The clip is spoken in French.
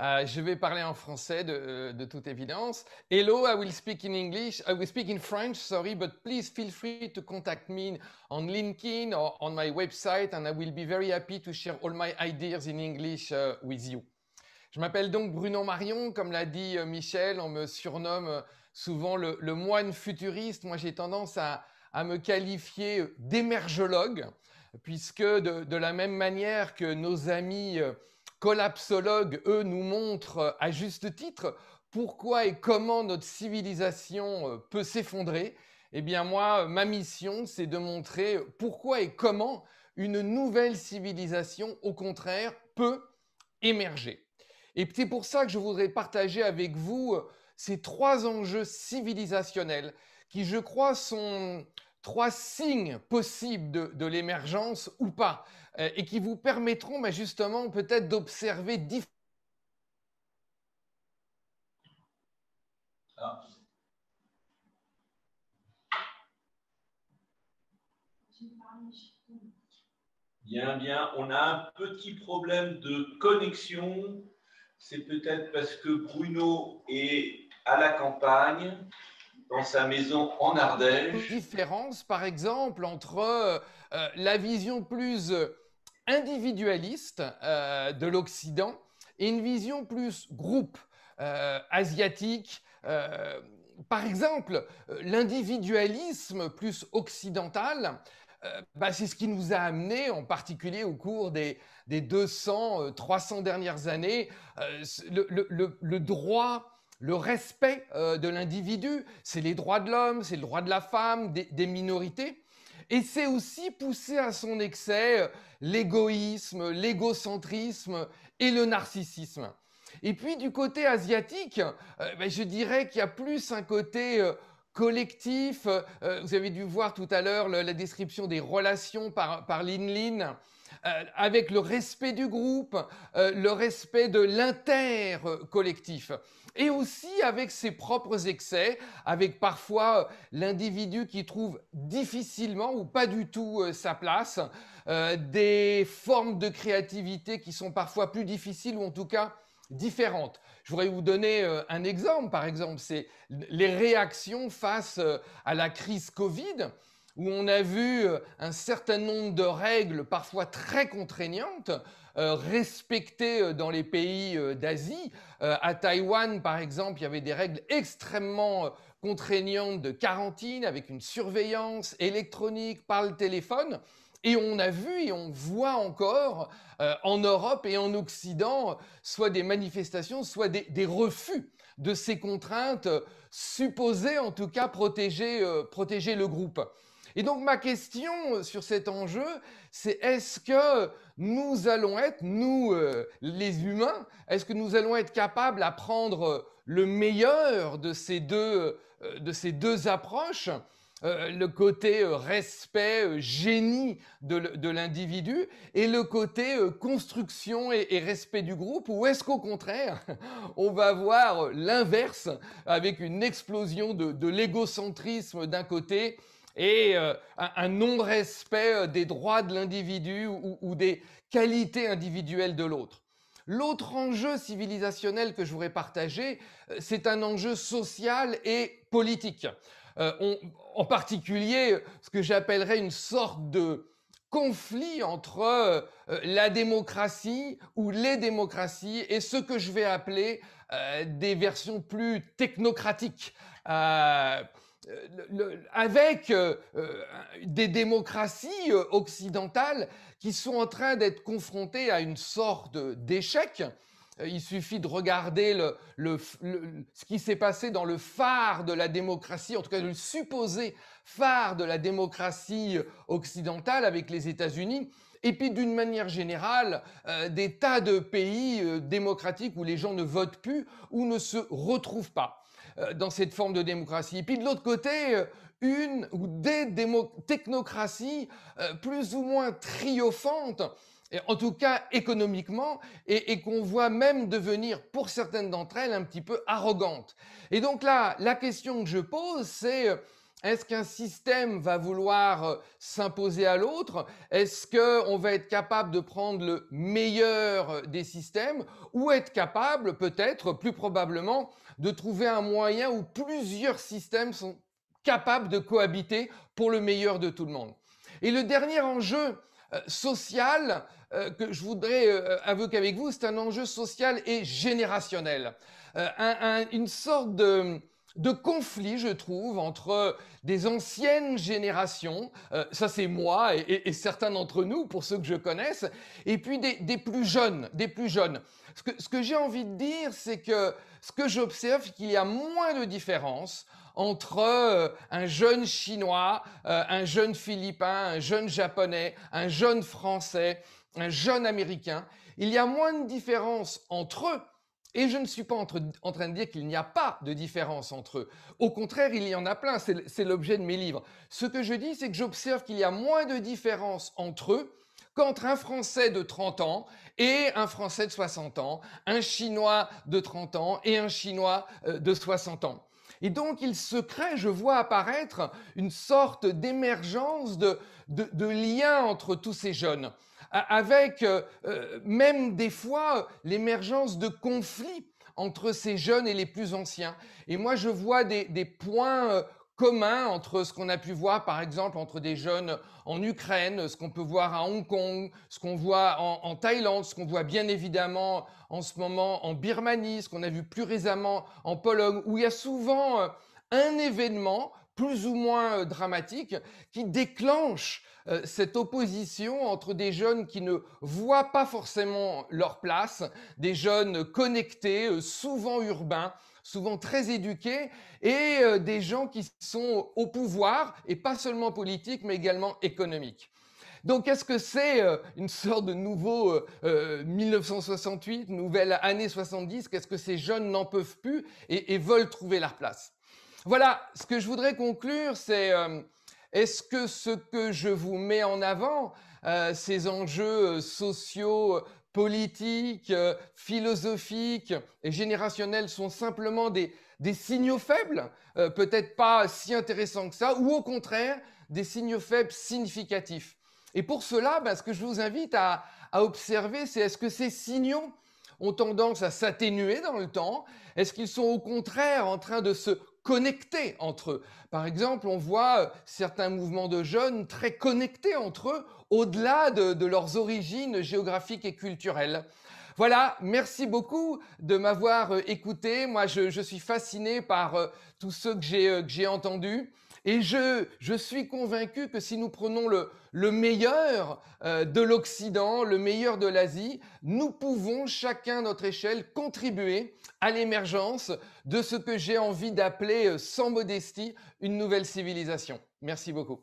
Je vais parler en français de toute évidence. Hello, I will speak in English. I will speak in French, sorry, but please feel free to contact me on LinkedIn or on my website, and I will be very happy to share all my ideas in English with you. Je m'appelle donc Bruno Marion, comme l'a dit Michel, on me surnomme souvent le moine futuriste. Moi, j'ai tendance à me qualifier d'émergologue, puisque de la même manière que nos amis collapsologues, eux, nous montrent à juste titre pourquoi et comment notre civilisation peut s'effondrer, eh bien moi, ma mission, c'est de montrer pourquoi et comment une nouvelle civilisation, au contraire, peut émerger. Et c'est pour ça que je voudrais partager avec vous ces trois enjeux civilisationnels qui, je crois, sont trois signes possibles de l'émergence ou pas, et qui vous permettront justement peut-être d'observer différents. Ah. Bien, on a un petit problème de connexion. C'est peut-être parce que Bruno est à la campagne, dans sa maison en Ardèche. Différence, par exemple, entre la vision plus individualiste de l'Occident et une vision plus groupe asiatique. Par exemple, l'individualisme plus occidental, c'est ce qui nous a amené, en particulier au cours des 200, 300 dernières années, le droit, le respect de l'individu, c'est les droits de l'homme, c'est le droit de la femme, des minorités. Et c'est aussi pousser à son excès l'égoïsme, l'égocentrisme et le narcissisme. Et puis du côté asiatique, je dirais qu'il y a plus un côté collectif. Vous avez dû voir tout à l'heure la description des relations par Lin Lin, avec le respect du groupe, le respect de l'inter-collectif. Et aussi avec ses propres excès, avec parfois l'individu qui trouve difficilement ou pas du tout sa place, des formes de créativité qui sont parfois plus difficiles ou en tout cas différentes. Je voudrais vous donner un exemple, par exemple, c'est les réactions face à la crise Covid, où on a vu un certain nombre de règles parfois très contraignantes respectées dans les pays d'Asie. À Taïwan, par exemple, il y avait des règles extrêmement contraignantes de quarantine avec une surveillance électronique par le téléphone. Et on a vu et on voit encore en Europe et en Occident soit des manifestations, soit des refus de ces contraintes supposées en tout cas protéger le groupe. Et donc ma question sur cet enjeu, c'est est-ce que nous allons être, nous les humains, est-ce que nous allons être capables à prendre le meilleur de ces deux approches, le côté respect, génie de l'individu et le côté construction et respect du groupe, ou est-ce qu'au contraire, on va voir l'inverse avec une explosion de l'égocentrisme d'un côté et un non-respect des droits de l'individu ou des qualités individuelles de l'autre. L'autre enjeu civilisationnel que je voudrais partager, c'est un enjeu social et politique. En particulier, ce que j'appellerais une sorte de conflit entre la démocratie ou les démocraties et ce que je vais appeler des versions plus technocratiques. Avec des démocraties occidentales qui sont en train d'être confrontées à une sorte d'échec. Il suffit de regarder ce qui s'est passé dans le phare de la démocratie, en tout cas le supposé phare de la démocratie occidentale avec les États-Unis, et puis d'une manière générale, des tas de pays démocratiques où les gens ne votent plus ou ne se retrouvent pas dans cette forme de démocratie. Et puis de l'autre côté, une ou des technocraties plus ou moins triomphantes, en tout cas économiquement, et qu'on voit même devenir, pour certaines d'entre elles, un petit peu arrogantes. Et donc là, la question que je pose, c'est Est-ce qu'un système va vouloir s'imposer à l'autre? Est-ce qu'on va être capable de prendre le meilleur des systèmes ou être capable, peut-être, plus probablement, de trouver un moyen où plusieurs systèmes sont capables de cohabiter pour le meilleur de tout le monde? Et le dernier enjeu social que je voudrais évoquer avec vous, c'est un enjeu social et générationnel. Une sorte de conflit, je trouve, entre des anciennes générations, ça c'est moi et certains d'entre nous, pour ceux que je connaisse, et puis des plus jeunes, des plus jeunes. Ce que j'ai envie de dire, c'est que ce que j'observe, c'est qu'il y a moins de différence entre un jeune Chinois, un jeune Philippin, un jeune Japonais, un jeune Français, un jeune Américain. Il y a moins de différence entre eux. Et je ne suis pas en train de dire qu'il n'y a pas de différence entre eux. Au contraire, il y en a plein, c'est l'objet de mes livres. Ce que je dis, c'est que j'observe qu'il y a moins de différence entre eux qu'entre un Français de 30 ans et un Français de 60 ans, un Chinois de 30 ans et un Chinois de 60 ans. Et donc, il se crée, je vois apparaître une sorte d'émergence de lien entre tous ces jeunes, avec même des fois l'émergence de conflits entre ces jeunes et les plus anciens. Et moi, je vois des points communs entre ce qu'on a pu voir, par exemple, entre des jeunes en Ukraine, ce qu'on peut voir à Hong Kong, ce qu'on voit en Thaïlande, ce qu'on voit bien évidemment en ce moment en Birmanie, ce qu'on a vu plus récemment en Pologne, où il y a souvent un événement plus ou moins dramatique qui déclenche cette opposition entre des jeunes qui ne voient pas forcément leur place, des jeunes connectés, souvent urbains, souvent très éduqués, et des gens qui sont au pouvoir, et pas seulement politique, mais également économique. Donc, est-ce que c'est une sorte de nouveau 1968, nouvelle année 70? Qu'est-ce que ces jeunes n'en peuvent plus et veulent trouver leur place? Voilà, ce que je voudrais conclure, c'est est-ce que ce que je vous mets en avant, ces enjeux sociaux, politiques, philosophiques et générationnels sont simplement des signaux faibles, peut-être pas si intéressants que ça, ou au contraire, des signaux faibles significatifs? Et pour cela, ce que je vous invite à observer, c'est est-ce que ces signaux ont tendance à s'atténuer dans le temps? Est-ce qu'ils sont au contraire en train de se connecter entre eux? Par exemple, on voit certains mouvements de jeunes très connectés entre eux, au-delà de leurs origines géographiques et culturelles. Voilà, merci beaucoup de m'avoir écouté. Moi, je suis fasciné par tout ce que j'ai entendu. Et je suis convaincu que si nous prenons le meilleur de l'Occident, le meilleur de l'Asie, nous pouvons, chacun à notre échelle, contribuer à l'émergence de ce que j'ai envie d'appeler, sans modestie, une nouvelle civilisation. Merci beaucoup.